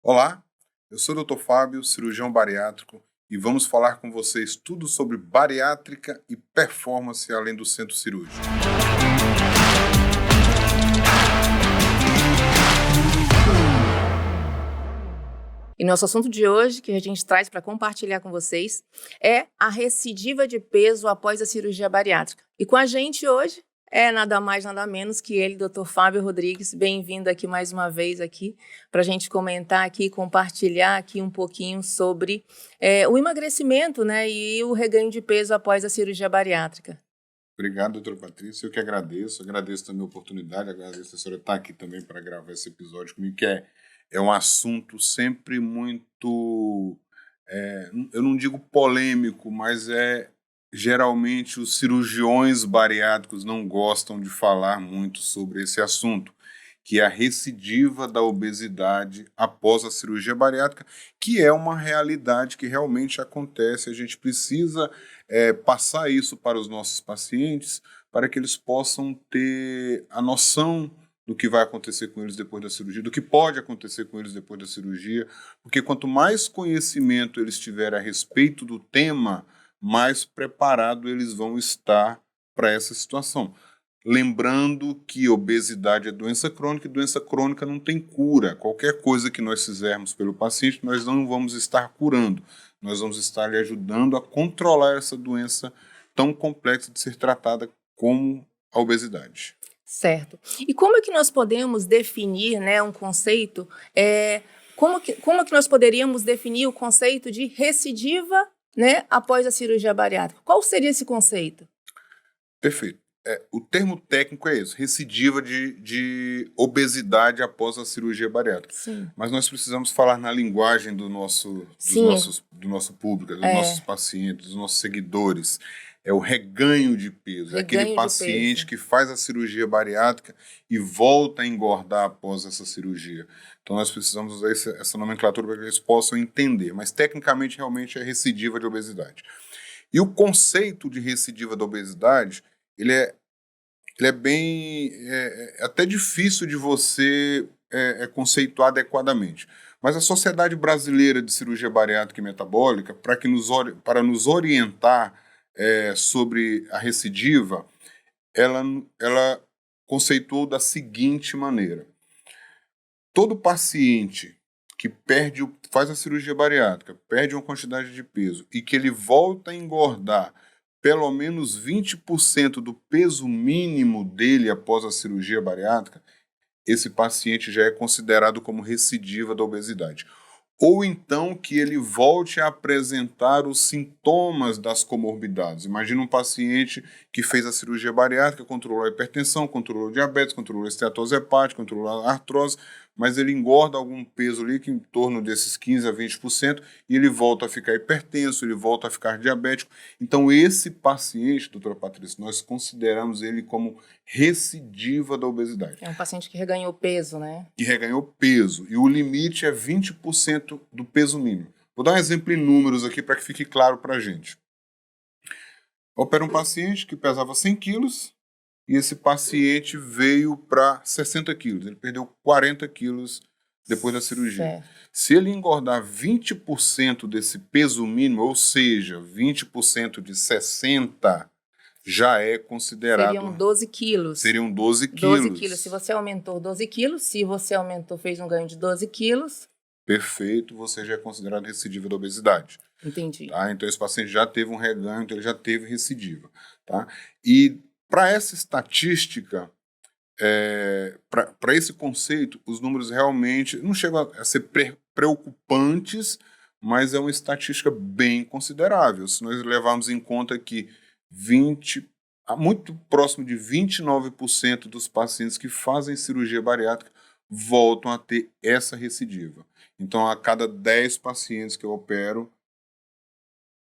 Olá, eu sou o Dr. Fábio, cirurgião bariátrico, e vamos falar com vocês tudo sobre bariátrica e performance além do centro cirúrgico. E nosso assunto de hoje, que a gente traz para compartilhar com vocês, é a recidiva de peso após a cirurgia bariátrica. E com a gente hoje é nada mais, nada menos que ele, Dr. Fábio Rodrigues. Bem-vindo aqui mais uma vez aqui para a gente comentar aqui, compartilhar aqui um pouquinho sobre o emagrecimento, né, e o reganho de peso após a cirurgia bariátrica. Obrigado, doutora Patrícia. Eu que agradeço também a oportunidade, agradeço a senhora estar aqui também para gravar esse episódio comigo, que é um assunto sempre muito, eu não digo polêmico, mas geralmente os cirurgiões bariátricos não gostam de falar muito sobre esse assunto, que é a recidiva da obesidade após a cirurgia bariátrica, que é uma realidade que realmente acontece. A gente precisa passar isso para os nossos pacientes, para que eles possam ter a noção do que vai acontecer com eles depois da cirurgia, do que pode acontecer com eles depois da cirurgia, porque quanto mais conhecimento eles tiverem a respeito do tema, mais preparado eles vão estar para essa situação. Lembrando que obesidade é doença crônica e doença crônica não tem cura. Qualquer coisa que nós fizermos pelo paciente, nós não vamos estar curando. Nós vamos estar lhe ajudando a controlar essa doença tão complexa de ser tratada como a obesidade. Certo. E como é que nós podemos definir, né, um conceito, como que nós poderíamos definir o conceito de recidiva, né, após a cirurgia bariátrica? Qual seria esse conceito? Perfeito. O termo técnico é esse, recidiva de obesidade após a cirurgia bariátrica. Sim. Mas nós precisamos falar na linguagem do nosso público, dos nossos pacientes, dos nossos seguidores. É o reganho de peso. É aquele paciente que faz a cirurgia bariátrica e volta a engordar após essa cirurgia. Então nós precisamos usar essa nomenclatura para que eles possam entender. Mas tecnicamente realmente é recidiva de obesidade. E o conceito de recidiva da obesidade, ele é bem, até difícil de você conceituar adequadamente. Mas a Sociedade Brasileira de Cirurgia Bariátrica e Metabólica, para nos orientar sobre a recidiva, ela conceitou da seguinte maneira: todo paciente que faz a cirurgia bariátrica, perde uma quantidade de peso e que ele volta a engordar pelo menos 20% do peso mínimo dele após a cirurgia bariátrica, esse paciente já é considerado como recidiva da obesidade. Ou então que ele volte a apresentar os sintomas das comorbidades. Imagina um paciente que fez a cirurgia bariátrica, controlou a hipertensão, controlou a diabetes, controlou a esteatose hepática, controlou a artrose, mas ele engorda algum peso ali, que em torno desses 15% a 20%, e ele volta a ficar hipertenso, ele volta a ficar diabético. Então esse paciente, doutora Patrícia, nós consideramos ele como recidiva da obesidade. É um paciente que reganhou peso, né? Que reganhou peso, e o limite é 20% do peso mínimo. Vou dar um exemplo em números aqui para que fique claro para a gente. Opera um paciente que pesava 100 quilos, e esse paciente veio para 60 quilos. Ele perdeu 40 quilos depois da cirurgia. Certo. Se ele engordar 20% desse peso mínimo, ou seja, 20% de 60, já é considerado... Seriam 12 quilos. Seriam 12 quilos. 12 quilos. Se você aumentou 12 quilos, se você fez um ganho de 12 quilos... Perfeito, você já é considerado recidiva da obesidade. Entendi. Tá? Então esse paciente já teve um reganho, então ele já teve recidiva. Tá? E para essa estatística, para esse conceito, os números realmente não chegam a ser preocupantes, mas é uma estatística bem considerável. Se nós levarmos em conta que muito próximo de 29% dos pacientes que fazem cirurgia bariátrica voltam a ter essa recidiva. Então, a cada 10 pacientes que eu opero,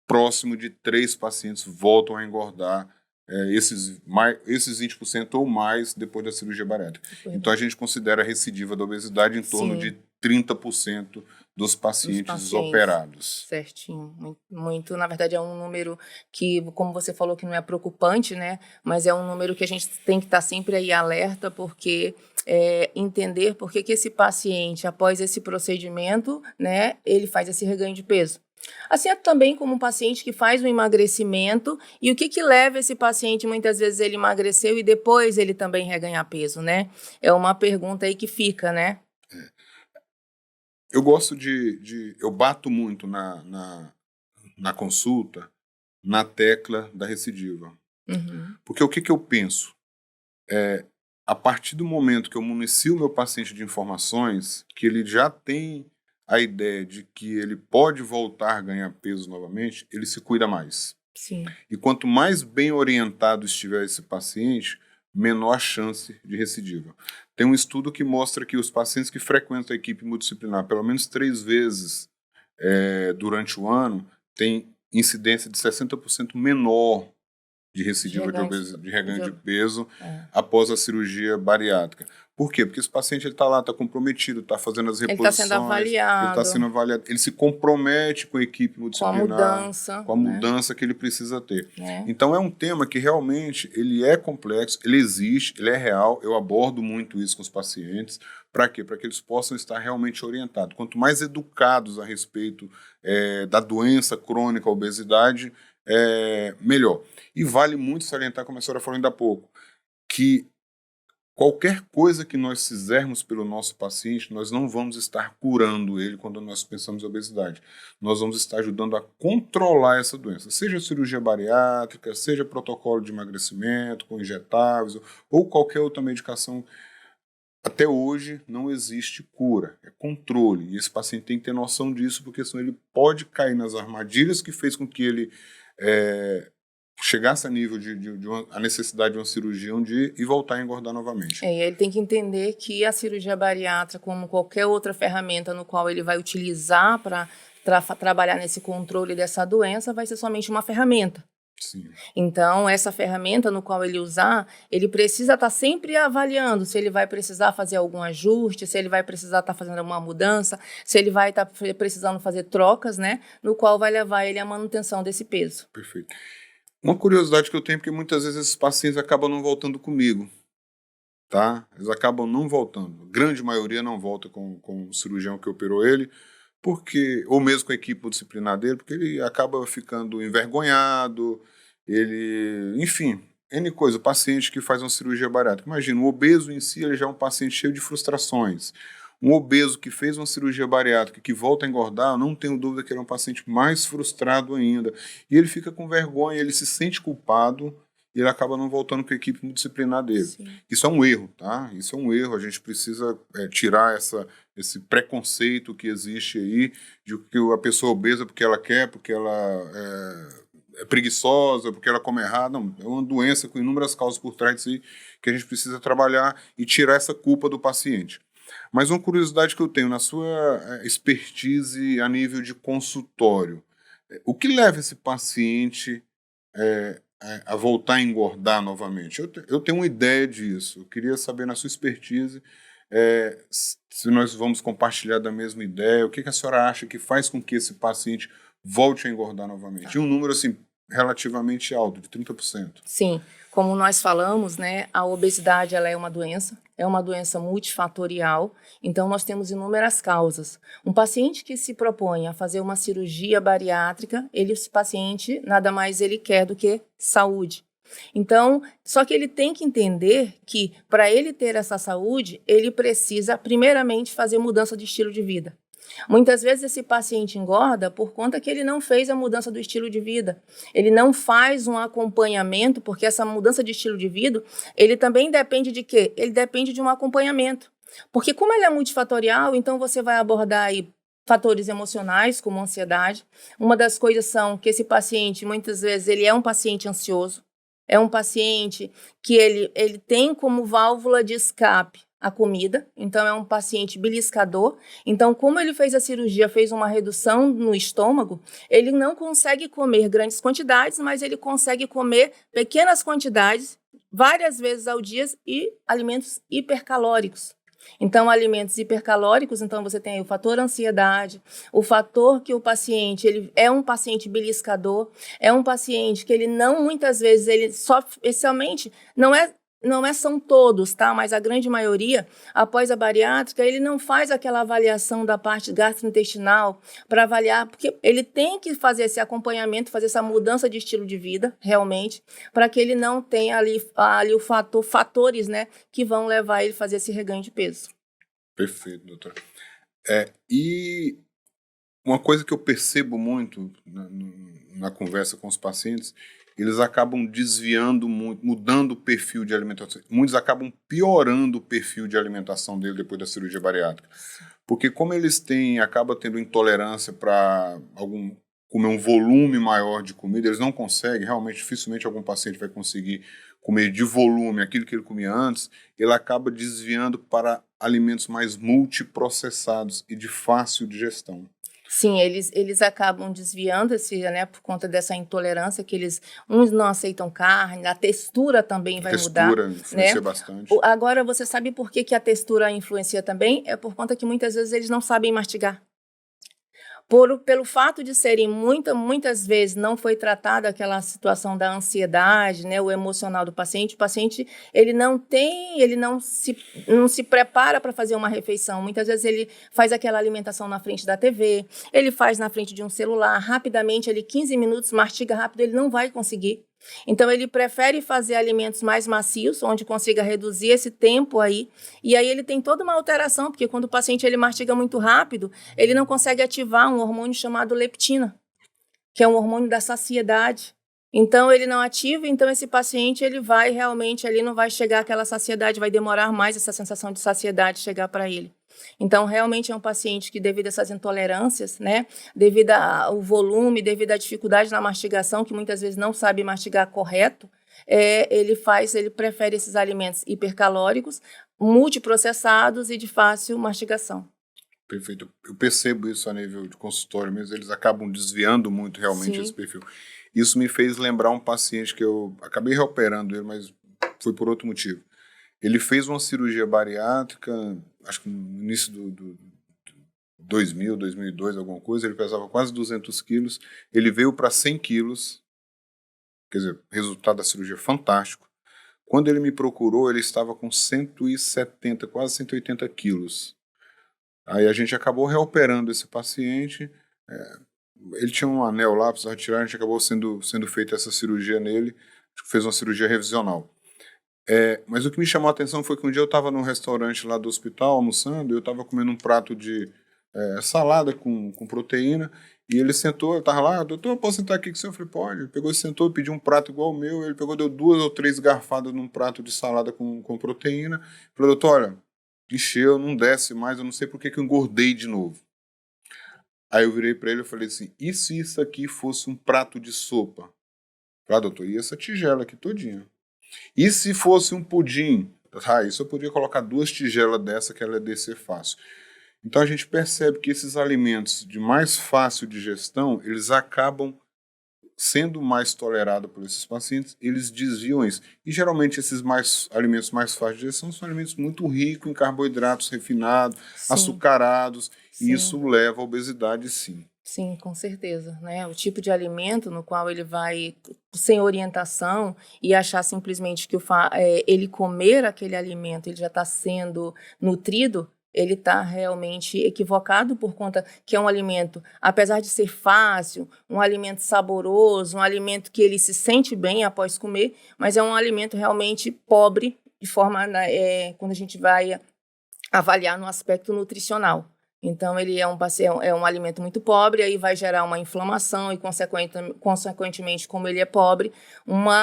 próximo de 3 pacientes voltam a engordar esses 20% ou mais depois da cirurgia bariátrica. Então, a gente considera a recidiva da obesidade em torno de 30% dos pacientes operados. Certinho. Muito, na verdade, é um número que, como você falou, que não é preocupante, né? Mas é um número que a gente tem que estar sempre aí alerta, porque entender por que esse paciente, após esse procedimento, né, ele faz esse reganho de peso. Assim é também como um paciente que faz um emagrecimento e o que leva esse paciente, muitas vezes ele emagreceu e depois ele também reganhar peso, né? É uma pergunta aí que fica, né? Eu gosto eu bato muito na consulta, na tecla da recidiva. Uhum. Porque o que eu penso? A partir do momento que eu municio o meu paciente de informações, que ele já tem a ideia de que ele pode voltar a ganhar peso novamente, ele se cuida mais. Sim. E quanto mais bem orientado estiver esse paciente, menor a chance de recidiva. Tem um estudo que mostra que os pacientes que frequentam a equipe multidisciplinar pelo menos 3 vezes durante o ano têm incidência de 60% menor de recidiva de reganho de peso após a cirurgia bariátrica. Por quê? Porque esse paciente está lá, está comprometido, está fazendo as reposições. Ele está sendo avaliado. Ele se compromete com a equipe multidisciplinar. Com a mudança que ele precisa ter. Então é um tema que realmente ele é complexo, ele existe, ele é real. Eu abordo muito isso com os pacientes. Para quê? Para que eles possam estar realmente orientados. Quanto mais educados a respeito da doença crônica, a obesidade, melhor. E vale muito salientar, como a senhora falou ainda há pouco, que qualquer coisa que nós fizermos pelo nosso paciente, nós não vamos estar curando ele quando nós pensamos em obesidade. Nós vamos estar ajudando a controlar essa doença, seja cirurgia bariátrica, seja protocolo de emagrecimento com injetáveis ou qualquer outra medicação. Até hoje não existe cura, é controle. E esse paciente tem que ter noção disso, porque senão ele pode cair nas armadilhas que fez com que ele chegasse a nível a necessidade de uma cirurgia e voltar a engordar novamente. Ele tem que entender que a cirurgia bariátrica, como qualquer outra ferramenta no qual ele vai utilizar para trabalhar nesse controle dessa doença, vai ser somente uma ferramenta. Sim. Então, essa ferramenta no qual ele usar, ele precisa estar sempre avaliando se ele vai precisar fazer algum ajuste, se ele vai precisar estar fazendo alguma mudança, se ele vai estar precisando fazer trocas, né? No qual vai levar ele à manutenção desse peso. Perfeito. Uma curiosidade que eu tenho é que muitas vezes esses pacientes acabam não voltando comigo, tá? Eles acabam não voltando. A grande maioria não volta com o cirurgião que operou ele, ou mesmo com a equipe disciplinar dele, porque ele acaba ficando envergonhado, enfim, N coisa. O paciente que faz uma cirurgia bariátrica, imagina, o obeso em si ele já é um paciente cheio de frustrações. Um obeso que fez uma cirurgia bariátrica que volta a engordar, eu não tenho dúvida que ele é um paciente mais frustrado ainda. E ele fica com vergonha, ele se sente culpado e ele acaba não voltando com a equipe multidisciplinar dele. Sim. Isso é um erro, tá? Isso é um erro. A gente precisa tirar esse preconceito que existe aí de que a pessoa obesa porque ela quer, porque ela é preguiçosa, porque ela come errado. Não, é uma doença com inúmeras causas por trás disso aí que a gente precisa trabalhar e tirar essa culpa do paciente. Mas uma curiosidade que eu tenho, na sua expertise a nível de consultório, o que leva esse paciente a voltar a engordar novamente? Eu tenho uma ideia disso. Eu queria saber, na sua expertise, se nós vamos compartilhar da mesma ideia, o que a senhora acha que faz com que esse paciente volte a engordar novamente? E um número assim, relativamente alto, de 30%. Sim. Como nós falamos, né, a obesidade ela é uma doença multifatorial, então nós temos inúmeras causas. Um paciente que se propõe a fazer uma cirurgia bariátrica, esse paciente nada mais ele quer do que saúde. Então, só que ele tem que entender que para ele ter essa saúde, ele precisa primeiramente fazer mudança de estilo de vida. Muitas vezes esse paciente engorda por conta que ele não fez a mudança do estilo de vida. Ele não faz um acompanhamento, porque essa mudança de estilo de vida, ele também depende de quê? Ele depende de um acompanhamento. Porque como ele é multifatorial, então você vai abordar aí fatores emocionais, como ansiedade. Uma das coisas são que esse paciente, muitas vezes, ele é um paciente ansioso. É um paciente que ele tem como válvula de escape a comida, então é um paciente beliscador. Então, como ele fez a cirurgia, fez uma redução no estômago, ele não consegue comer grandes quantidades, mas ele consegue comer pequenas quantidades, várias vezes ao dia, e alimentos hipercalóricos. Então, alimentos hipercalóricos, então você tem aí o fator ansiedade, o fator que o paciente, ele é um paciente beliscador, é um paciente que ele não, muitas vezes, ele sofre, especialmente, são todos, tá? Mas a grande maioria, após a bariátrica, ele não faz aquela avaliação da parte gastrointestinal para avaliar, porque ele tem que fazer esse acompanhamento, fazer essa mudança de estilo de vida, realmente, para que ele não tenha ali fatores, né, que vão levar ele a fazer esse reganho de peso. Perfeito, doutora. E uma coisa que eu percebo muito na conversa com os pacientes, eles acabam desviando muito, mudando o perfil de alimentação. Muitos acabam piorando o perfil de alimentação dele depois da cirurgia bariátrica. Porque como eles acabam tendo intolerância para comer um volume maior de comida, eles não conseguem, realmente, dificilmente algum paciente vai conseguir comer de volume aquilo que ele comia antes, ele acaba desviando para alimentos mais multiprocessados e de fácil digestão. Sim, eles acabam desviando né, por conta dessa intolerância que uns não aceitam carne, a textura também vai mudar. A textura influencia, né, bastante. Agora, você sabe por que a textura influencia também? É por conta que muitas vezes eles não sabem mastigar. Pelo fato de serem muitas vezes não foi tratada aquela situação da ansiedade, né, o emocional do paciente, o paciente ele não se prepara para fazer uma refeição. Muitas vezes ele faz aquela alimentação na frente da TV, ele faz na frente de um celular, rapidamente, 15 minutos, mastiga rápido, ele não vai conseguir. Então, ele prefere fazer alimentos mais macios, onde consiga reduzir esse tempo aí, e aí ele tem toda uma alteração, porque quando o paciente ele mastiga muito rápido, ele não consegue ativar um hormônio chamado leptina, que é um hormônio da saciedade. Então, ele não ativa, então esse paciente ele vai realmente, ali não vai chegar àquela saciedade, vai demorar mais essa sensação de saciedade chegar para ele. Então, realmente é um paciente que, devido a essas intolerâncias, né, devido ao volume, devido à dificuldade na mastigação, que muitas vezes não sabe mastigar correto, ele prefere esses alimentos hipercalóricos, multiprocessados e de fácil mastigação. Perfeito. Eu percebo isso a nível de consultório mesmo, eles acabam desviando muito realmente esse perfil. Isso me fez lembrar um paciente que eu acabei reoperando ele, mas foi por outro motivo. Ele fez uma cirurgia bariátrica, acho que no início do 2000, 2002, alguma coisa, ele pesava quase 200 quilos, ele veio para 100 quilos, quer dizer, resultado da cirurgia fantástico. Quando ele me procurou, ele estava com 170, quase 180 quilos. Aí a gente acabou reoperando esse paciente, ele tinha um anel lá, precisava tirar, a gente acabou sendo feita essa cirurgia nele, fez uma cirurgia revisional. Mas o que me chamou a atenção foi que um dia eu estava num restaurante lá do hospital, almoçando, e eu estava comendo um prato de salada com proteína, e ele sentou, eu estava lá, doutor, posso sentar aqui com o senhor? Eu falei, pode. Ele pegou e sentou, pediu um prato igual ao meu, ele pegou, deu 2 ou 3 garfadas num prato de salada com proteína, falou, doutor, olha, encheu, não desce mais, eu não sei por que eu engordei de novo. Aí eu virei para ele e falei assim, e se isso aqui fosse um prato de sopa? Eu falei, doutor, e essa tigela aqui todinha? E se fosse um pudim? Isso eu podia colocar 2 tigelas dessa que ela ia descer fácil. Então a gente percebe que esses alimentos de mais fácil digestão, eles acabam sendo mais tolerados por esses pacientes, eles desviam isso. E geralmente esses alimentos mais fáceis de digestão são alimentos muito ricos em carboidratos refinados, açucarados, e isso leva à obesidade, sim. Sim, com certeza, né? O tipo de alimento no qual ele vai sem orientação e achar simplesmente que ele comer aquele alimento, ele já está sendo nutrido, ele está realmente equivocado por conta que é um alimento, apesar de ser fácil, um alimento saboroso, um alimento que ele se sente bem após comer, mas é um alimento realmente pobre de forma, quando a gente vai avaliar no aspecto nutricional. Então, ele é um alimento muito pobre, aí vai gerar uma inflamação e, consequentemente, como ele é pobre,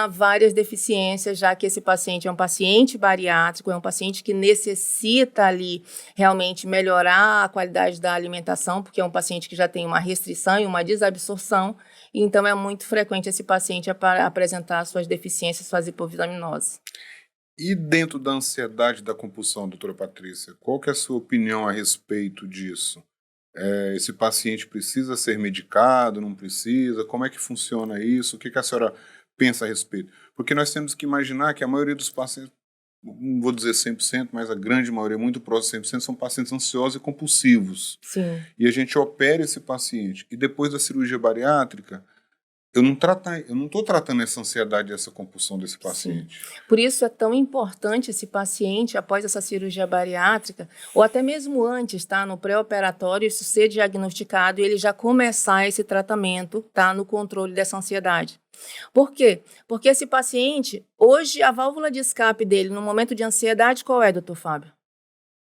várias deficiências, já que esse paciente é um paciente bariátrico, é um paciente que necessita ali realmente melhorar a qualidade da alimentação, porque é um paciente que já tem uma restrição e uma desabsorção, então é muito frequente esse paciente apresentar suas deficiências, suas hipovitaminoses. E dentro da ansiedade da compulsão, doutora Patrícia, qual que é a sua opinião a respeito disso? Esse paciente precisa ser medicado, não precisa? Como é que funciona isso? O que a senhora pensa a respeito? Porque nós temos que imaginar que a maioria dos pacientes não vou dizer 100%, mas a grande maioria, muito próximo de 100%, são pacientes ansiosos e compulsivos. Sim. E a gente opera esse paciente. E depois da cirurgia bariátrica, eu não estou tratando essa ansiedade e essa compulsão desse paciente. Sim. Por isso é tão importante esse paciente, após essa cirurgia bariátrica, ou até mesmo antes, tá? No pré-operatório, isso ser diagnosticado e ele já começar esse tratamento, tá? No controle dessa ansiedade. Por quê? Porque esse paciente, hoje, a válvula de escape dele no momento de ansiedade, qual é, doutor Fábio?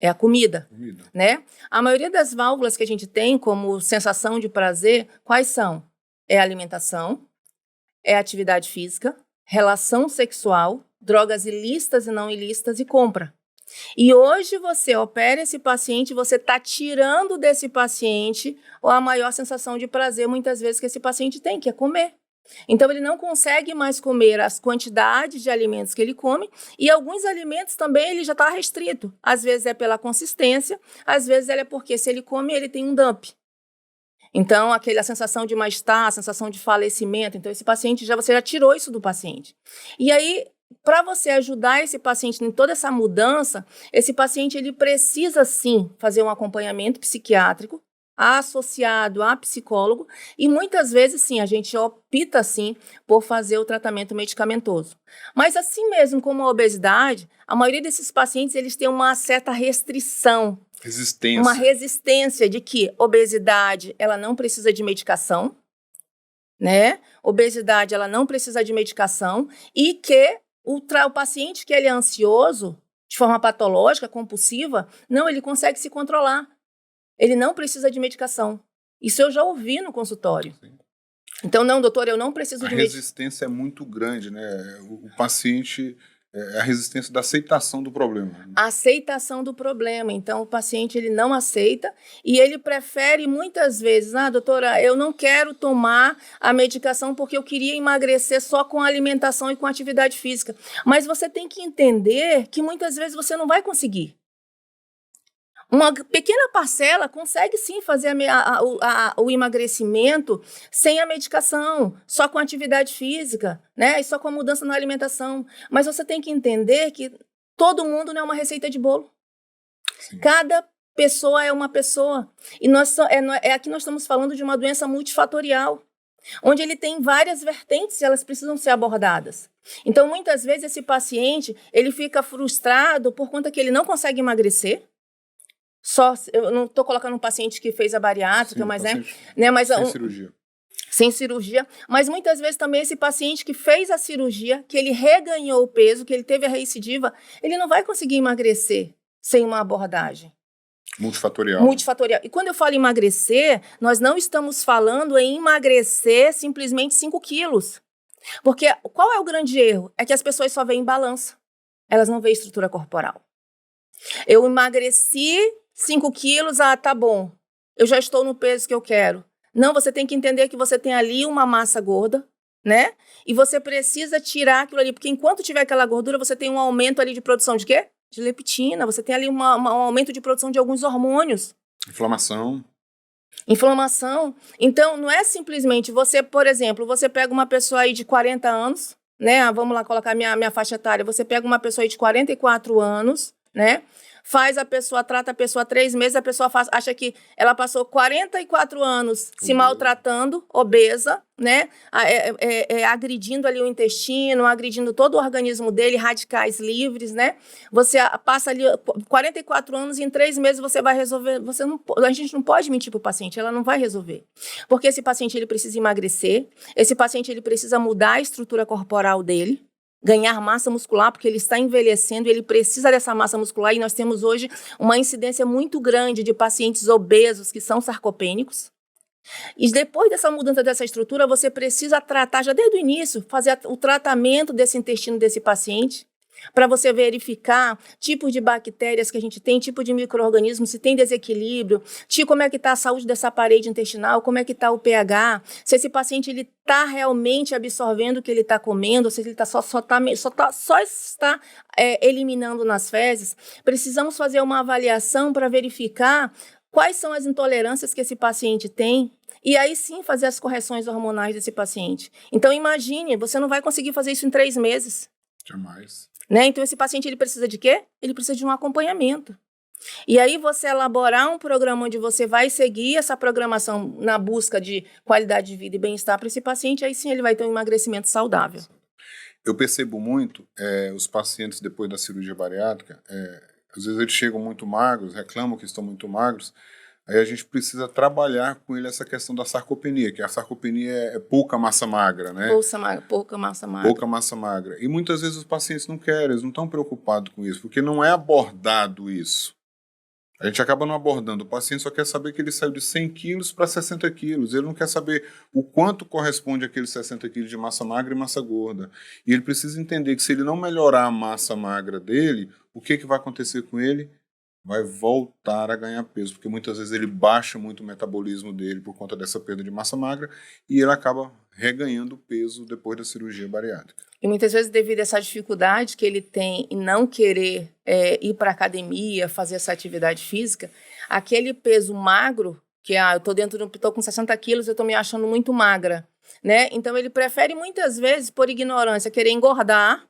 É a comida, né? A maioria das válvulas que a gente tem como sensação de prazer, quais são? É alimentação, é atividade física, relação sexual, drogas ilícitas e não ilícitas e compra. E hoje você opera esse paciente, você está tirando desse paciente a maior sensação de prazer, muitas vezes, que esse paciente tem, que é comer. Então, ele não consegue mais comer as quantidades de alimentos que ele come e alguns alimentos também ele já está restrito. Às vezes é pela consistência, às vezes é porque se ele come, ele tem um dump. Então, a sensação de mal-estar, a sensação de falecimento. Então, esse paciente, você já tirou isso do paciente. E aí, para você ajudar esse paciente em toda essa mudança, esse paciente ele precisa, sim, fazer um acompanhamento psiquiátrico associado a psicólogo e muitas vezes, sim, a gente opta, sim, por fazer o tratamento medicamentoso. Mas assim mesmo como a obesidade, a maioria desses pacientes, eles têm uma certa restrição. Uma resistência de que obesidade, ela não precisa de medicação, né? Obesidade, ela não precisa de medicação e que o paciente que ele é ansioso, de forma patológica, compulsiva, não, ele consegue se controlar. Ele não precisa de medicação. Isso eu já ouvi no consultório. Sim. Então, não, doutor, eu não preciso de medicação. A resistência é muito grande, né? O paciente... É a resistência da aceitação do problema. A aceitação do problema. Então, o paciente ele não aceita e ele prefere muitas vezes, doutora, eu não quero tomar a medicação porque eu queria emagrecer só com alimentação e com atividade física. Mas você tem que entender que muitas vezes você não vai conseguir. Uma pequena parcela consegue sim fazer o emagrecimento sem a medicação, só com atividade física, né? E só com a mudança na alimentação. Mas você tem que entender que todo mundo não é uma receita de bolo. Sim. Cada pessoa é uma pessoa. E aqui nós estamos falando de uma doença multifatorial, onde ele tem várias vertentes e elas precisam ser abordadas. Então, muitas vezes, esse paciente ele fica frustrado por conta que ele não consegue emagrecer. Eu não estou colocando um paciente que fez a bariátrica, sim, mas sem cirurgia. Sem cirurgia, mas muitas vezes também esse paciente que fez a cirurgia, que ele reganhou o peso, que ele teve a recidiva, ele não vai conseguir emagrecer sem uma abordagem. Multifatorial. E quando eu falo emagrecer, nós não estamos falando em emagrecer simplesmente 5 quilos. Porque qual é o grande erro? É que as pessoas só veem balança. Elas não veem estrutura corporal. Eu emagreci 5 quilos, tá bom, eu já estou no peso que eu quero. Não, você tem que entender que você tem ali uma massa gorda, né? E você precisa tirar aquilo ali, porque enquanto tiver aquela gordura, você tem um aumento ali de produção de quê? De leptina, você tem ali um aumento de produção de alguns hormônios. Inflamação. Então, não é simplesmente você, por exemplo, você pega uma pessoa aí de 40 anos, né? Vamos lá colocar minha faixa etária. Você pega uma pessoa aí de 44 anos, né? Trata a pessoa 3 meses, a pessoa acha que ela passou 44 anos se maltratando, obesa, né? Agredindo ali o intestino, agredindo todo o organismo dele, radicais livres, né? Você passa ali 44 anos e em 3 meses você vai resolver. A gente não pode mentir para o paciente, ela não vai resolver. Porque esse paciente ele precisa emagrecer, esse paciente ele precisa mudar a estrutura corporal dele, ganhar massa muscular, porque ele está envelhecendo e ele precisa dessa massa muscular. E nós temos hoje uma incidência muito grande de pacientes obesos que são sarcopênicos. E depois dessa mudança dessa estrutura, você precisa tratar, já desde o início, fazer o tratamento desse intestino desse paciente, para você verificar tipos de bactérias que a gente tem, tipo de micro-organismos, se tem desequilíbrio, como é que está a saúde dessa parede intestinal, como é que está o pH, se esse paciente está realmente absorvendo o que ele está comendo, se ele só está eliminando nas fezes. Precisamos fazer uma avaliação para verificar quais são as intolerâncias que esse paciente tem, e aí sim fazer as correções hormonais desse paciente. Então imagine, você não vai conseguir fazer isso em 3 meses. Jamais. né? Então, esse paciente, ele precisa de quê? Ele precisa de um acompanhamento. E aí, você elaborar um programa onde você vai seguir essa programação na busca de qualidade de vida e bem-estar para esse paciente, aí sim ele vai ter um emagrecimento saudável. Eu percebo muito os pacientes depois da cirurgia bariátrica, às vezes eles chegam muito magros, reclamam que estão muito magros, aí a gente precisa trabalhar com ele essa questão da sarcopenia, que a sarcopenia é pouca massa magra, né? Pouca massa magra. Pouca massa magra. E muitas vezes os pacientes não querem, eles não estão preocupados com isso, porque não é abordado isso. A gente acaba não abordando. O paciente só quer saber que ele saiu de 100 quilos para 60 quilos. Ele não quer saber o quanto corresponde àqueles 60 quilos de massa magra e massa gorda. E ele precisa entender que se ele não melhorar a massa magra dele, o que vai acontecer com ele? Vai voltar a ganhar peso, porque muitas vezes ele baixa muito o metabolismo dele por conta dessa perda de massa magra e ele acaba reganhando peso depois da cirurgia bariátrica. E muitas vezes, devido a essa dificuldade que ele tem em não querer ir para a academia, fazer essa atividade física, aquele peso magro, que eu estou com 60 quilos, eu estou me achando muito magra, né? Então, ele prefere muitas vezes, por ignorância, querer engordar,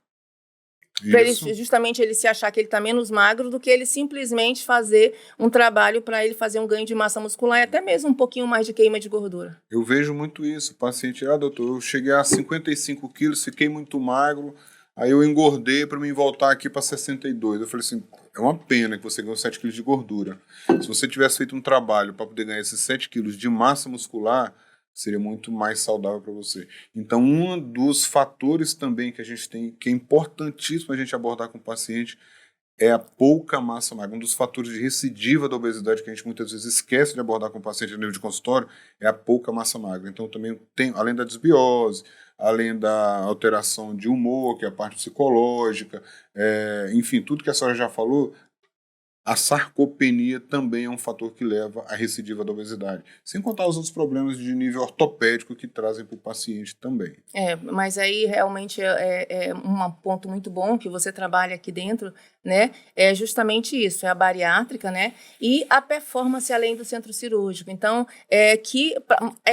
para ele, justamente ele se achar que ele está menos magro do que ele simplesmente fazer um trabalho para ele fazer um ganho de massa muscular e até mesmo um pouquinho mais de queima de gordura. Eu vejo muito isso. O paciente, doutor, eu cheguei a 55 quilos, fiquei muito magro, aí eu engordei para me voltar aqui para 62. Eu falei assim, é uma pena que você ganhou 7 quilos de gordura. Se você tivesse feito um trabalho para poder ganhar esses 7 quilos de massa muscular, seria muito mais saudável para você. Então, um dos fatores também que a gente tem, que é importantíssimo a gente abordar com o paciente, é a pouca massa magra. Um dos fatores de recidiva da obesidade que a gente muitas vezes esquece de abordar com o paciente a nível de consultório é a pouca massa magra. Então, também tem, além da desbiose, além da alteração de humor, que é a parte psicológica, enfim, tudo que a senhora já falou, a sarcopenia também é um fator que leva à recidiva da obesidade. Sem contar os outros problemas de nível ortopédico que trazem para o paciente também. Mas aí realmente é um ponto muito bom que você trabalha aqui dentro, né? É justamente isso, é a bariátrica, né? E a performance além do centro cirúrgico. Então,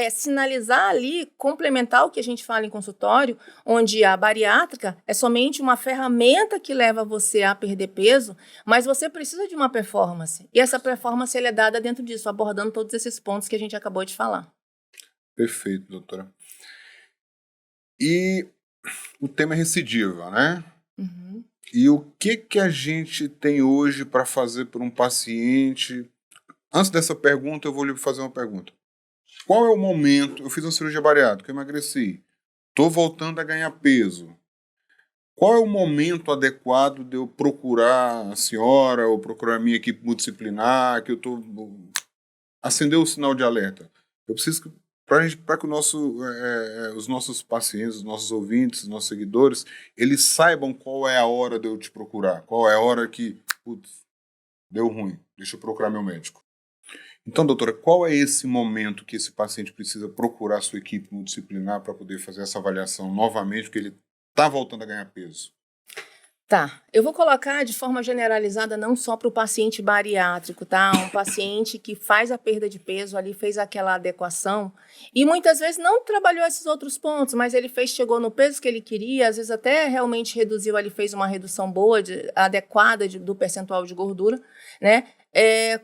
sinalizar ali, complementar o que a gente fala em consultório, onde a bariátrica é somente uma ferramenta que leva você a perder peso, mas você precisa de uma performance. E essa performance ela é dada dentro disso, abordando todos esses pontos que a gente acabou de falar. Perfeito, doutora. E o tema é recidiva, né? Uhum. E o que a gente tem hoje para fazer por um paciente? Antes dessa pergunta, eu vou lhe fazer uma pergunta. Qual é o momento? Eu fiz uma cirurgia bariátrica, eu emagreci. Estou voltando a ganhar peso. Qual é o momento adequado de eu procurar a senhora ou procurar a minha equipe multidisciplinar, que eu estou... acender o sinal de alerta? Eu preciso... Para que os nossos pacientes, os nossos ouvintes, os nossos seguidores, eles saibam qual é a hora de eu te procurar, qual é a hora que, putz, deu ruim, deixa eu procurar meu médico. Então, doutora, qual é esse momento que esse paciente precisa procurar a sua equipe multidisciplinar para poder fazer essa avaliação novamente, porque ele está voltando a ganhar peso? Tá, eu vou colocar de forma generalizada não só para o paciente bariátrico, tá? Um paciente que faz a perda de peso ali, fez aquela adequação e muitas vezes não trabalhou esses outros pontos, mas ele chegou no peso que ele queria, às vezes até realmente reduziu, ele fez uma redução boa, adequada do percentual de gordura, né?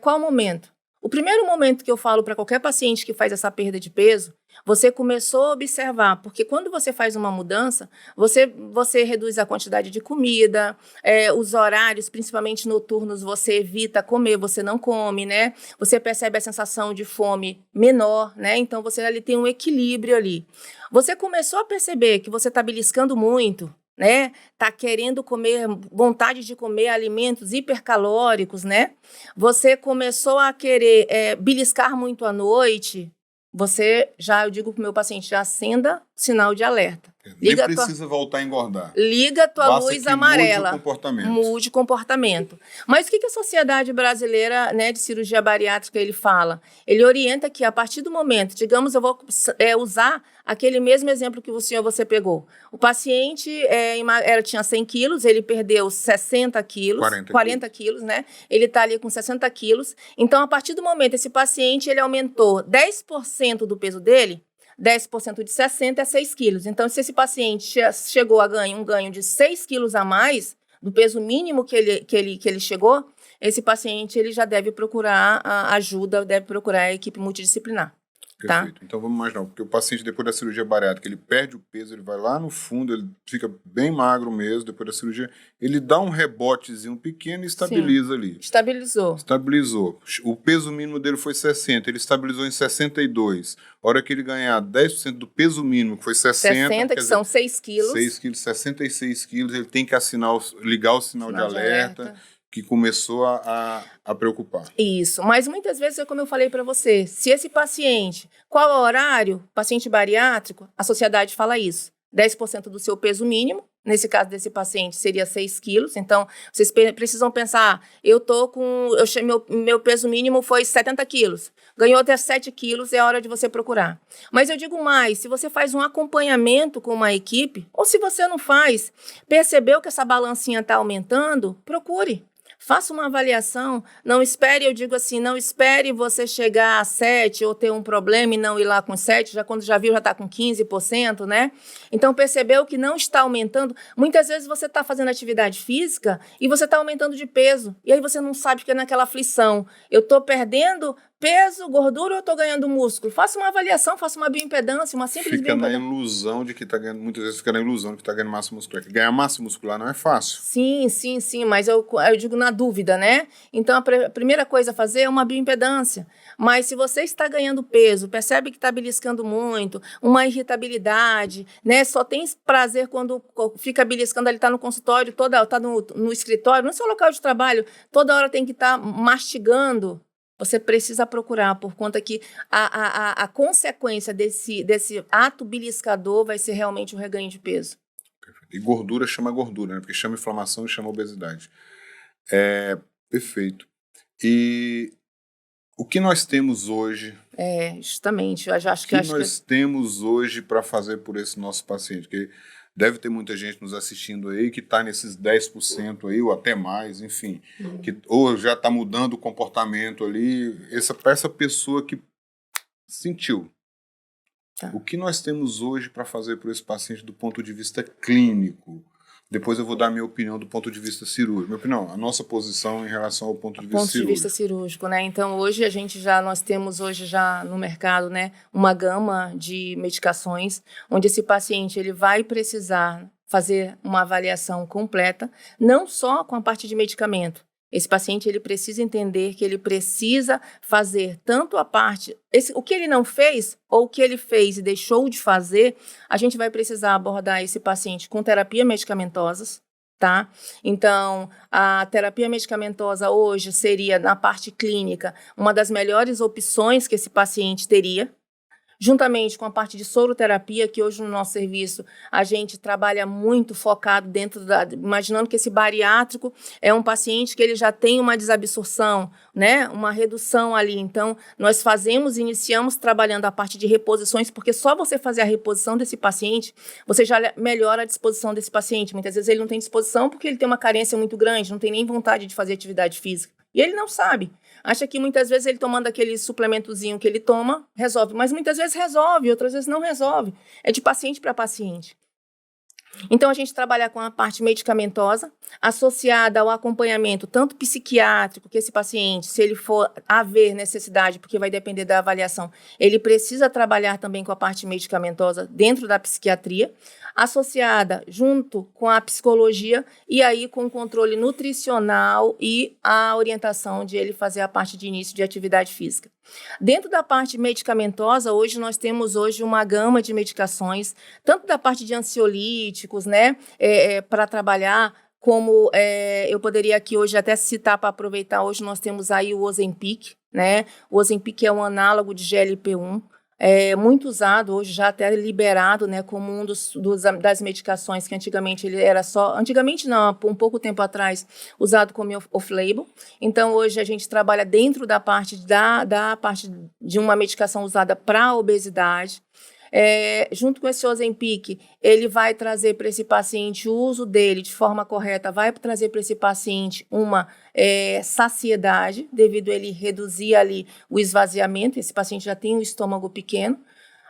Qual o momento? O primeiro momento que eu falo para qualquer paciente que faz essa perda de peso, você começou a observar, porque quando você faz uma mudança, você reduz a quantidade de comida, os horários, principalmente noturnos, você evita comer, você não come, né? Você percebe a sensação de fome menor, né? Então, você ali tem um equilíbrio ali. Você começou a perceber que você está beliscando muito, né? Tá querendo comer, vontade de comer alimentos hipercalóricos, né? Você começou a querer beliscar muito à noite, eu digo pro meu paciente, já acenda sinal de alerta. Nem precisa voltar a engordar. Liga a tua luz amarela. Mude o comportamento. Mude o comportamento. Mas o que a Sociedade Brasileira, né, de Cirurgia Bariátrica ele fala? Ele orienta que a partir do momento, digamos, eu vou usar aquele mesmo exemplo que você pegou. O paciente tinha 100 quilos, ele perdeu 60 quilos, 40 quilos, né? Ele está ali com 60 quilos. Então, a partir do momento, esse paciente ele aumentou 10% do peso dele, 10% de 60 é 6 quilos. Então, se esse paciente chegou a um ganho de 6 quilos a mais, do peso mínimo que ele chegou, esse paciente ele já deve procurar a ajuda, deve procurar a equipe multidisciplinar. Perfeito. Tá? Então vamos imaginar, porque o paciente depois da cirurgia bariátrica, ele perde o peso, ele vai lá no fundo, ele fica bem magro mesmo, depois da cirurgia, ele dá um rebotezinho pequeno e estabiliza ali. Estabilizou. O peso mínimo dele foi 60, ele estabilizou em 62. A hora que ele ganhar 10% do peso mínimo, que foi 60, que são 6 quilos. 6 quilos, 66 quilos, ele tem que ligar o sinal de alerta. Que começou a preocupar. Isso, mas muitas vezes é como eu falei para você, se esse paciente, qual é o horário, paciente bariátrico, a sociedade fala isso, 10% do seu peso mínimo, nesse caso desse paciente seria 6 quilos, então vocês precisam pensar, meu peso mínimo foi 70 quilos, ganhou até 7 quilos, é hora de você procurar. Mas eu digo mais, se você faz um acompanhamento com uma equipe, ou se você não faz, percebeu que essa balancinha está aumentando, procure. Faça uma avaliação, não espere, eu digo assim, não espere você chegar a 7 ou ter um problema e não ir lá com 7, já quando já viu já está com 15%, né? Então percebeu que não está aumentando. Muitas vezes você está fazendo atividade física e você está aumentando de peso, e aí você não sabe que é naquela aflição. Eu estou perdendo peso, gordura ou eu estou ganhando músculo? Faça uma avaliação, faça uma bioimpedância, uma simples bioimpedância. Fica na ilusão de que está ganhando, muitas vezes fica na ilusão de que está ganhando massa muscular. Que ganhar massa muscular não é fácil. Sim, mas eu digo na dúvida, né? Então a primeira coisa a fazer é uma bioimpedância. Mas se você está ganhando peso, percebe que está beliscando muito, uma irritabilidade, né? Só tem prazer quando fica beliscando, ele está no consultório, está no escritório, no seu local de trabalho, toda hora tem que estar mastigando. Você precisa procurar, por conta que a consequência desse ato beliscador vai ser realmente o reganho de peso. Perfeito. E gordura chama gordura, né? Porque chama inflamação e chama obesidade. Perfeito. E o que nós temos hoje... Justamente. Nós temos hoje para fazer por esse nosso paciente? Porque deve ter muita gente nos assistindo aí que está nesses 10% aí, ou até mais, enfim. Que, ou já está mudando o comportamento ali. Para essa pessoa que sentiu. Tá. O que nós temos hoje para fazer por esse paciente do ponto de vista clínico? Depois eu vou dar a minha opinião do ponto de vista cirúrgico. Minha opinião, a nossa posição em relação ao ponto de vista cirúrgico. Ponto de vista cirúrgico, né? Então, hoje nós temos hoje já no mercado, né, uma gama de medicações, onde esse paciente ele vai precisar fazer uma avaliação completa, não só com a parte de medicamento. Esse paciente ele precisa entender que ele precisa fazer tanto a parte... o que ele não fez, ou o que ele fez e deixou de fazer, a gente vai precisar abordar esse paciente com terapia medicamentosas, tá? Então, a terapia medicamentosa hoje seria, na parte clínica, uma das melhores opções que esse paciente teria, juntamente com a parte de soroterapia, que hoje no nosso serviço a gente trabalha muito focado imaginando que esse bariátrico é um paciente que ele já tem uma desabsorção, né, uma redução ali. Então, nós iniciamos trabalhando a parte de reposições, porque só você fazer a reposição desse paciente, você já melhora a disposição desse paciente. Muitas vezes ele não tem disposição porque ele tem uma carência muito grande, não tem nem vontade de fazer atividade física. E ele não sabe. Acha que muitas vezes ele tomando aquele suplementozinho que ele toma, resolve. Mas muitas vezes resolve, outras vezes não resolve. É de paciente para paciente. Então, a gente trabalha com a parte medicamentosa, associada ao acompanhamento tanto psiquiátrico, que esse paciente, se ele for haver necessidade, porque vai depender da avaliação, ele precisa trabalhar também com a parte medicamentosa dentro da psiquiatria, associada junto com a psicologia e aí com o controle nutricional e a orientação de ele fazer a parte de início de atividade física. Dentro da parte medicamentosa, hoje nós temos uma gama de medicações, tanto da parte de ansiolíticos, né, para trabalhar, como eu poderia aqui hoje até citar para aproveitar, hoje nós temos aí o Ozempic, né, o Ozempic é um análogo de GLP-1, muito usado, hoje já até liberado, né, como um das medicações que antigamente ele era só, antigamente não, um pouco tempo atrás, usado como off-label. Então, hoje a gente trabalha dentro da parte parte de uma medicação usada para a obesidade. Junto com esse Ozempic, ele vai trazer para esse paciente o uso dele de forma correta, vai trazer para esse paciente uma saciedade, devido a ele reduzir ali o esvaziamento, esse paciente já tem um estômago pequeno.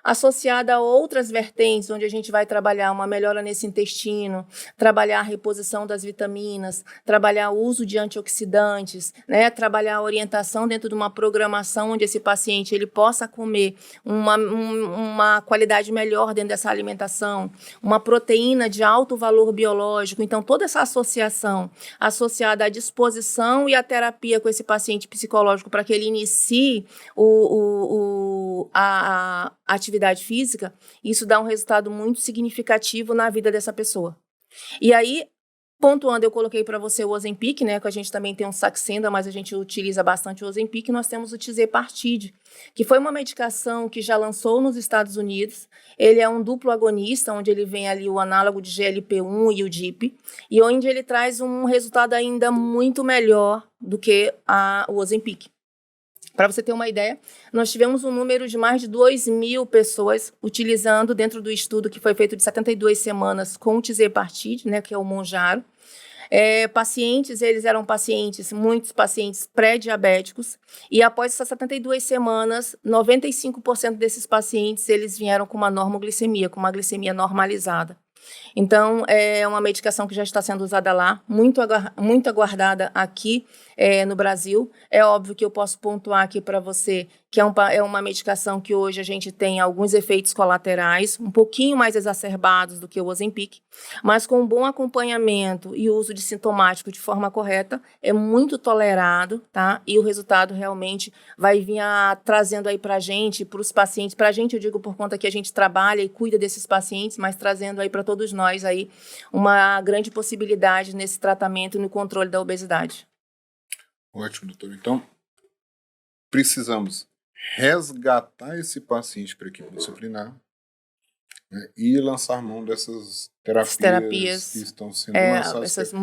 associada a outras vertentes, onde a gente vai trabalhar uma melhora nesse intestino, trabalhar a reposição das vitaminas, trabalhar o uso de antioxidantes, né? Trabalhar a orientação dentro de uma programação onde esse paciente ele possa comer uma qualidade melhor dentro dessa alimentação, uma proteína de alto valor biológico. Então, toda essa associação associada à disposição e à terapia com esse paciente psicológico para que ele inicie a atividade física, isso dá um resultado muito significativo na vida dessa pessoa. E aí, pontuando, eu coloquei para você o Ozempic, né, que a gente também tem um Saxenda, mas a gente utiliza bastante o Ozempic. Nós temos o Tirzepatide, que foi uma medicação que já lançou nos Estados Unidos. Ele é um duplo agonista, onde ele vem ali o análogo de GLP-1 e o GIP, e onde ele traz um resultado ainda muito melhor do que o Ozempic. Para você ter uma ideia, nós tivemos um número de mais de 2.000 pessoas utilizando dentro do estudo que foi feito de 72 semanas com o Tirzepatide, né, que é o Mounjaro. Pacientes, eles eram muitos pacientes pré-diabéticos, e após essas 72 semanas, 95% desses pacientes, eles vieram com uma normoglicemia, com uma glicemia normalizada. Então, é uma medicação que já está sendo usada lá, muito aguardada aqui no Brasil. É óbvio que eu posso pontuar aqui para você que é uma medicação que hoje a gente tem alguns efeitos colaterais, um pouquinho mais exacerbados do que o Ozempic, mas com um bom acompanhamento e uso de sintomático de forma correta, é muito tolerado, tá? E o resultado realmente vai vir trazendo aí para a gente, para os pacientes, para a gente eu digo por conta que a gente trabalha e cuida desses pacientes, mas trazendo aí para todos nós aí uma grande possibilidade nesse tratamento e no controle da obesidade. Ótimo, doutor. Então, precisamos resgatar esse paciente para a equipe disciplinar, né, e lançar mão dessas terapias que estão sendo lançadas, essas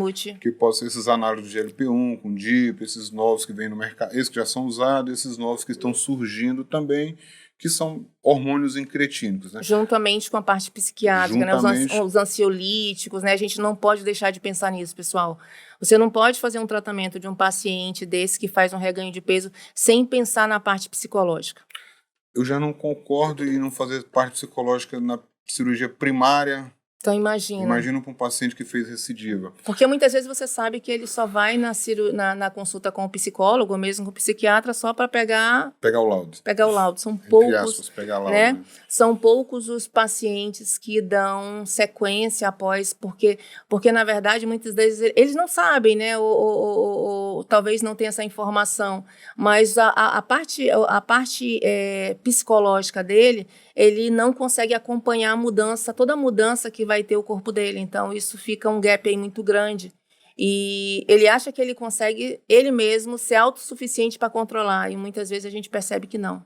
que possam ser esses análogos de GLP-1, com DIP, esses novos que vêm no mercado, esses que já são usados, esses novos que estão surgindo também, que são hormônios incretínicos, né? Juntamente com a parte psiquiátrica, né? Os ansiolíticos, né? A gente não pode deixar de pensar nisso, pessoal. Você não pode fazer um tratamento de um paciente desse que faz um reganho de peso sem pensar na parte psicológica. Eu já não concordo em não fazer parte psicológica na cirurgia primária. Então, imagina. Imagina para um paciente que fez recidiva. Porque muitas vezes você sabe que ele só vai na consulta com o psicólogo, ou mesmo com o psiquiatra, só para pegar o laudo. Pegar o laudo. São poucos, aspas, pegar laudo, né? São poucos os pacientes que dão sequência após, porque na verdade, muitas vezes, eles não sabem, né? Ou talvez não tenham essa informação. Mas a parte psicológica dele, ele não consegue acompanhar toda a mudança que vai ter o corpo dele. Então, isso fica um gap aí muito grande. E ele acha que ele consegue, ele mesmo, ser autossuficiente para controlar. E muitas vezes a gente percebe que não.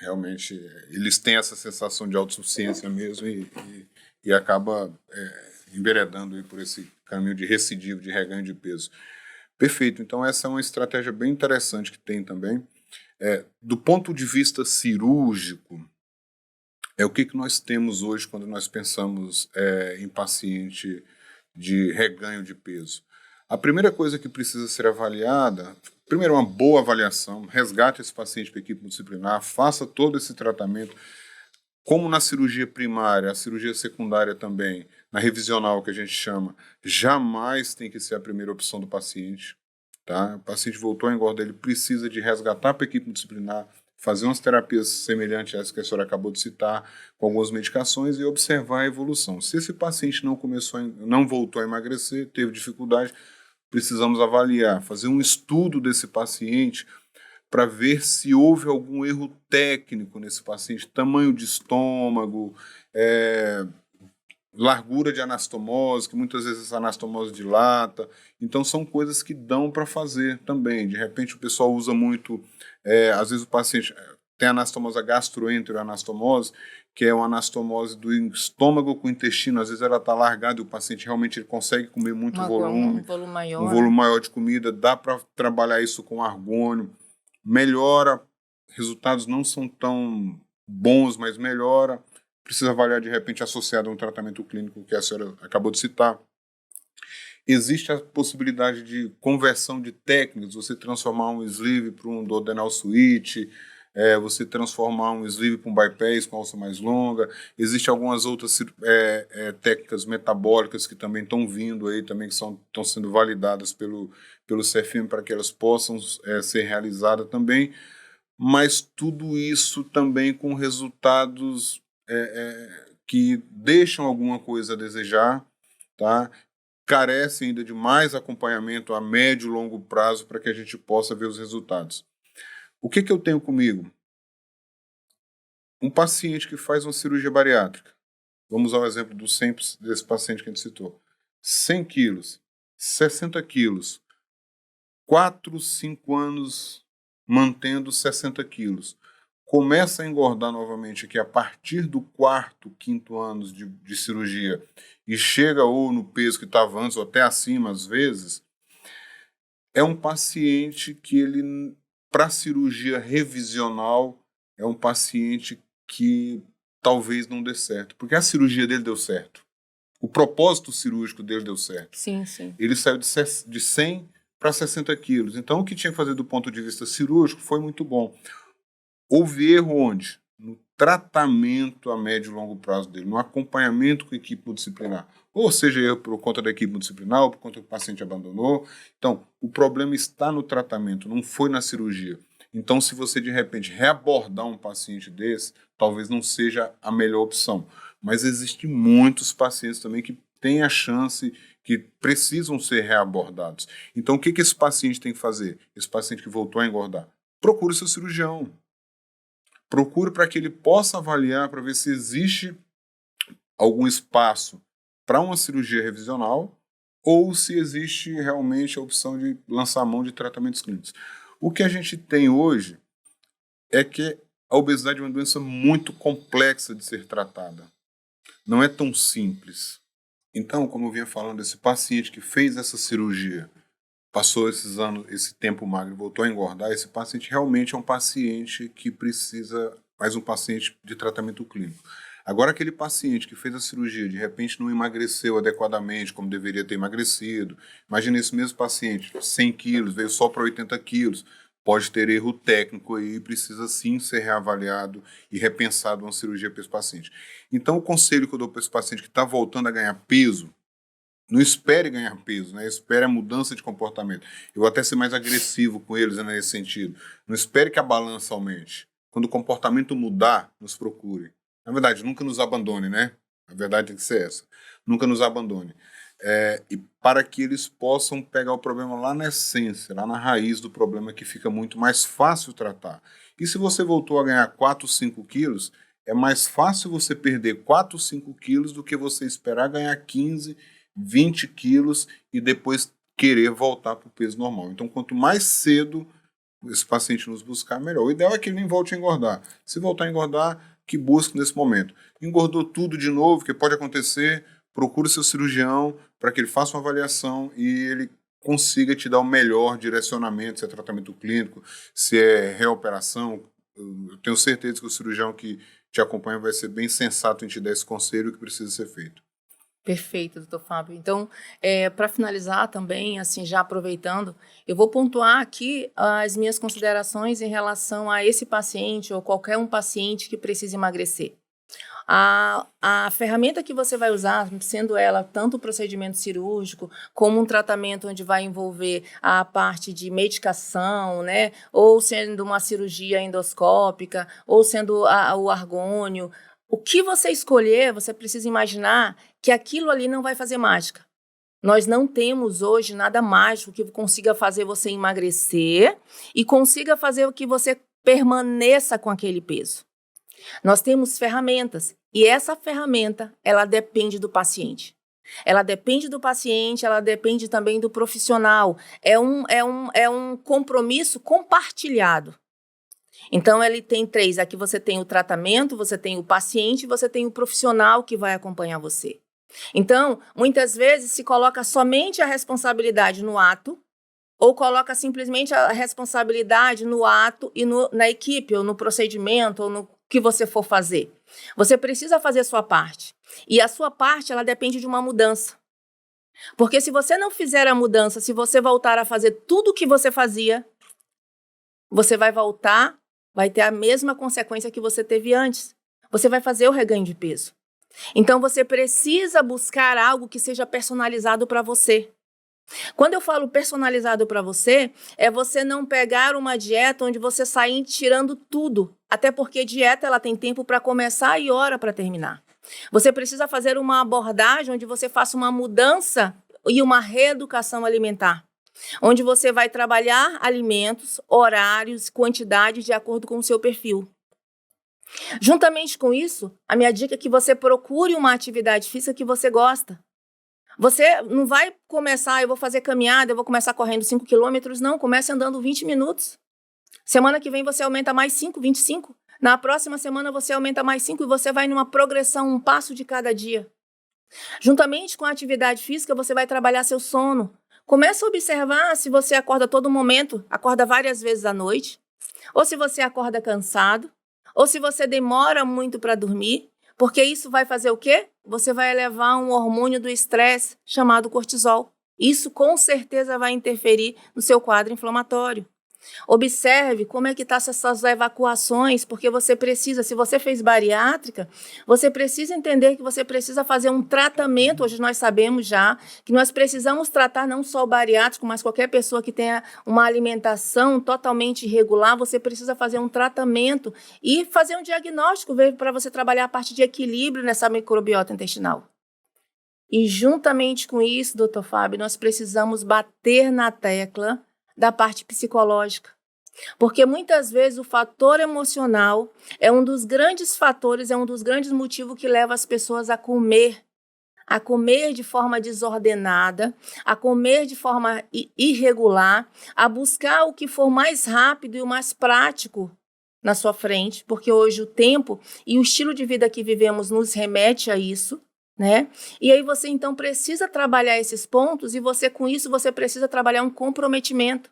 Realmente, eles têm essa sensação de autossuficiência mesmo e acaba enveredando aí por esse caminho de recidivo, de reganho de peso. Perfeito. Então, essa é uma estratégia bem interessante que tem também. Do ponto de vista cirúrgico, o que nós temos hoje quando nós pensamos em paciente de reganho de peso? A primeira coisa que precisa ser avaliada, primeiro uma boa avaliação, resgate esse paciente para a equipe multidisciplinar, faça todo esse tratamento, como na cirurgia primária, a cirurgia secundária também, na revisional que a gente chama, jamais tem que ser a primeira opção do paciente. Tá? O paciente voltou a engordar, ele precisa de resgatar para a equipe multidisciplinar, fazer umas terapias semelhantes às que a senhora acabou de citar, com algumas medicações e observar a evolução. Se esse paciente não voltou a emagrecer, teve dificuldade, precisamos avaliar, fazer um estudo desse paciente para ver se houve algum erro técnico nesse paciente, tamanho de estômago, largura de anastomose, que muitas vezes essa anastomose dilata. Então, são coisas que dão para fazer também. De repente, o pessoal usa muito... às vezes, o paciente tem anastomose gastroenteroanastomose, que é uma anastomose do estômago com o intestino. Às vezes, ela está largada e o paciente realmente ele consegue comer muito volume. Um volume maior de comida. Dá para trabalhar isso com argônio. Melhora. Resultados não são tão bons, mas melhora. Precisa avaliar, de repente, associado a um tratamento clínico que a senhora acabou de citar. Existe a possibilidade de conversão de técnicas, você transformar um sleeve para um duodenal switch, você transformar um sleeve para um bypass com alça mais longa. Existem algumas outras técnicas metabólicas que também estão vindo aí, também que estão sendo validadas pelo CFM para que elas possam ser realizadas também, mas tudo isso também com resultados que deixam alguma coisa a desejar, tá? Carece ainda de mais acompanhamento a médio e longo prazo para que a gente possa ver os resultados. O que eu tenho comigo? Um paciente que faz uma cirurgia bariátrica. Vamos ao exemplo desse paciente que a gente citou. 100 quilos, 60 quilos, 4, 5 anos mantendo 60 quilos. Começa a engordar novamente aqui a partir do 4º, 5º ano de cirurgia e chega ou no peso que estava antes ou até acima às vezes, é um paciente que ele, para cirurgia revisional, é um paciente que talvez não dê certo, porque a cirurgia dele deu certo. O propósito cirúrgico dele deu certo. Sim, sim. Ele saiu de 100 para 60 quilos. Então, o que tinha que fazer do ponto de vista cirúrgico foi muito bom. Houve erro onde? No tratamento a médio e longo prazo dele, no acompanhamento com a equipe multidisciplinar. Ou seja, erro por conta da equipe multidisciplinar, ou por conta que o paciente abandonou. Então, o problema está no tratamento, não foi na cirurgia. Então, se você de repente reabordar um paciente desse, talvez não seja a melhor opção. Mas existem muitos pacientes também que têm a chance, que precisam ser reabordados. Então, o que esse paciente tem que fazer? Esse paciente que voltou a engordar? Procure seu cirurgião. Procure para que ele possa avaliar, para ver se existe algum espaço para uma cirurgia revisional ou se existe realmente a opção de lançar a mão de tratamentos clínicos. O que a gente tem hoje é que a obesidade é uma doença muito complexa de ser tratada. Não é tão simples. Então, como eu vinha falando, esse paciente que fez essa cirurgia, passou esses anos, esse tempo magro e voltou a engordar, esse paciente realmente é um paciente que precisa mais um paciente de tratamento clínico. Agora, aquele paciente que fez a cirurgia, de repente não emagreceu adequadamente, como deveria ter emagrecido, imagina esse mesmo paciente, 100 quilos, veio só para 80 quilos, pode ter erro técnico aí, precisa sim ser reavaliado e repensado uma cirurgia para esse paciente. Então, o conselho que eu dou para esse paciente que está voltando a ganhar peso, não espere ganhar peso, né? Espere a mudança de comportamento. Eu vou até ser mais agressivo com eles, né, nesse sentido. Não espere que a balança aumente. Quando o comportamento mudar, nos procure. Na verdade, nunca nos abandone, né? A verdade tem que ser essa. Nunca nos abandone. E para que eles possam pegar o problema lá na essência, lá na raiz do problema, que fica muito mais fácil tratar. E se você voltou a ganhar 4, 5 quilos, é mais fácil você perder 4, 5 quilos do que você esperar ganhar 15, 20 quilos e depois querer voltar para o peso normal. Então, quanto mais cedo esse paciente nos buscar, melhor. O ideal é que ele nem volte a engordar. Se voltar a engordar, que busque nesse momento. Engordou tudo de novo, que pode acontecer, procure seu cirurgião para que ele faça uma avaliação e ele consiga te dar o melhor direcionamento, se é tratamento clínico, se é reoperação. Eu tenho certeza que o cirurgião que te acompanha vai ser bem sensato em te dar esse conselho que precisa ser feito. Perfeito, doutor Fábio. Então, para finalizar também, assim, já aproveitando, eu vou pontuar aqui as minhas considerações em relação a esse paciente ou qualquer um paciente que precise emagrecer. A ferramenta que você vai usar, sendo ela tanto o procedimento cirúrgico, como um tratamento onde vai envolver a parte de medicação, né, ou sendo uma cirurgia endoscópica, ou sendo o argônio, o que você escolher, você precisa imaginar que aquilo ali não vai fazer mágica. Nós não temos hoje nada mágico que consiga fazer você emagrecer e consiga fazer que você permaneça com aquele peso. Nós temos ferramentas e essa ferramenta, ela depende do paciente. Ela depende do paciente, ela depende também do profissional. É um compromisso compartilhado. Então, ele tem 3. Aqui você tem o tratamento, você tem o paciente, você tem o profissional que vai acompanhar você. Então, muitas vezes se coloca somente a responsabilidade no ato ou coloca simplesmente a responsabilidade no ato e na equipe, ou no procedimento, ou no que você for fazer. Você precisa fazer a sua parte. E a sua parte, ela depende de uma mudança. Porque se você não fizer a mudança, se você voltar a fazer tudo o que você fazia, você vai voltar vai ter a mesma consequência que você teve antes. Você vai fazer o reganho de peso. Então, você precisa buscar algo que seja personalizado para você. Quando eu falo personalizado para você, é você não pegar uma dieta onde você sai tirando tudo. Até porque dieta ela tem tempo para começar e hora para terminar. Você precisa fazer uma abordagem onde você faça uma mudança e uma reeducação alimentar. Onde você vai trabalhar alimentos, horários, quantidades de acordo com o seu perfil. Juntamente com isso, a minha dica é que você procure uma atividade física que você gosta. Você não vai começar, eu vou fazer caminhada, eu vou começar correndo 5 quilômetros, não, comece andando 20 minutos. Semana que vem você aumenta mais 5, 25. Na próxima semana você aumenta mais 5 e você vai numa progressão, um passo de cada dia. Juntamente com a atividade física, você vai trabalhar seu sono. Começa a observar se você acorda a todo momento, acorda várias vezes à noite, ou se você acorda cansado, ou se você demora muito para dormir, porque isso vai fazer o quê? Você vai elevar um hormônio do estresse chamado cortisol. Isso com certeza vai interferir no seu quadro inflamatório. Observe como é que estão essas evacuações, porque você precisa, se você fez bariátrica, você precisa entender que você precisa fazer um tratamento. Hoje nós sabemos já que nós precisamos tratar não só o bariátrico, mas qualquer pessoa que tenha uma alimentação totalmente irregular, você precisa fazer um tratamento e fazer um diagnóstico para você trabalhar a parte de equilíbrio nessa microbiota intestinal. E juntamente com isso, doutor Fábio, nós precisamos bater na tecla da parte psicológica. Porque muitas vezes o fator emocional é um dos grandes fatores, é um dos grandes motivos que leva as pessoas a comer de forma desordenada, a comer de forma irregular, a buscar o que for mais rápido e o mais prático na sua frente, porque hoje o tempo e o estilo de vida que vivemos nos remete a isso. Né? E aí você então precisa trabalhar esses pontos e você com isso você precisa trabalhar um comprometimento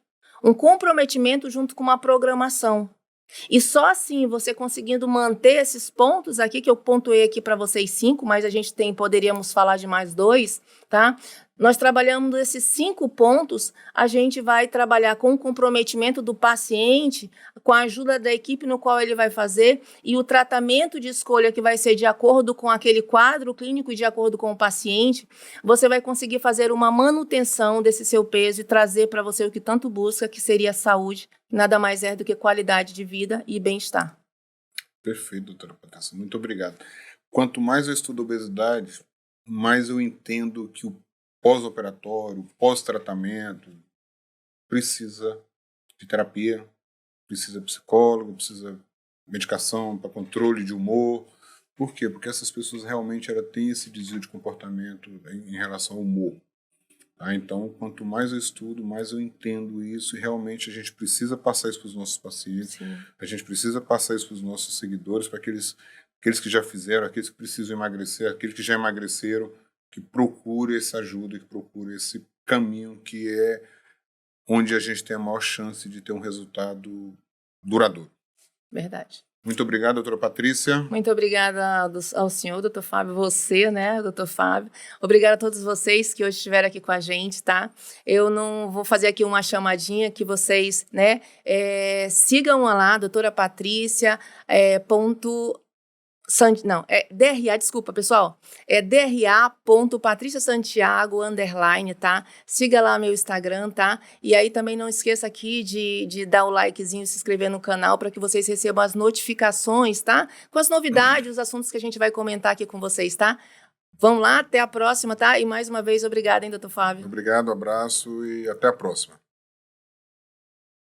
junto com uma programação. E só assim você conseguindo manter esses pontos aqui, que eu pontuei aqui para vocês 5, mas a gente poderíamos falar de mais 2, tá? Nós trabalhamos esses 5 pontos, a gente vai trabalhar com o comprometimento do paciente, com a ajuda da equipe no qual ele vai fazer e o tratamento de escolha que vai ser de acordo com aquele quadro clínico e de acordo com o paciente, você vai conseguir fazer uma manutenção desse seu peso e trazer para você o que tanto busca, que seria saúde, nada mais é do que qualidade de vida e bem-estar. Perfeito, doutora Patrícia, muito obrigado. Quanto mais eu estudo obesidade, mais eu entendo que o pós-operatório, pós-tratamento, precisa de terapia, precisa de psicólogo, precisa de medicação para controle de humor. Por quê? Porque essas pessoas realmente têm esse desvio de comportamento em relação ao humor. Tá? Então, quanto mais eu estudo, mais eu entendo isso e realmente a gente precisa passar isso para os nossos pacientes, Sim. A gente precisa passar isso para os nossos seguidores, para aqueles que já fizeram, aqueles que precisam emagrecer, aqueles que já emagreceram, que procure essa ajuda, que procure esse caminho que é onde a gente tem a maior chance de ter um resultado duradouro. Verdade. Muito obrigado, doutora Patrícia. Muito obrigada ao senhor, doutor Fábio, você, né, doutor Fábio. Obrigada a todos vocês que hoje estiveram aqui com a gente, tá? Eu não vou fazer aqui uma chamadinha que vocês, né, sigam lá, doutora Patrícia, DRA, desculpa, pessoal. É DRA.patriciasantiago, _, tá? Siga lá meu Instagram, tá? E aí também não esqueça aqui de dar o likezinho, se inscrever no canal para que vocês recebam as notificações, tá? Com as novidades, os assuntos que a gente vai comentar aqui com vocês, tá? Vamos lá, até a próxima, tá? E mais uma vez, obrigada, hein, doutor Fábio? Obrigado, abraço e até a próxima.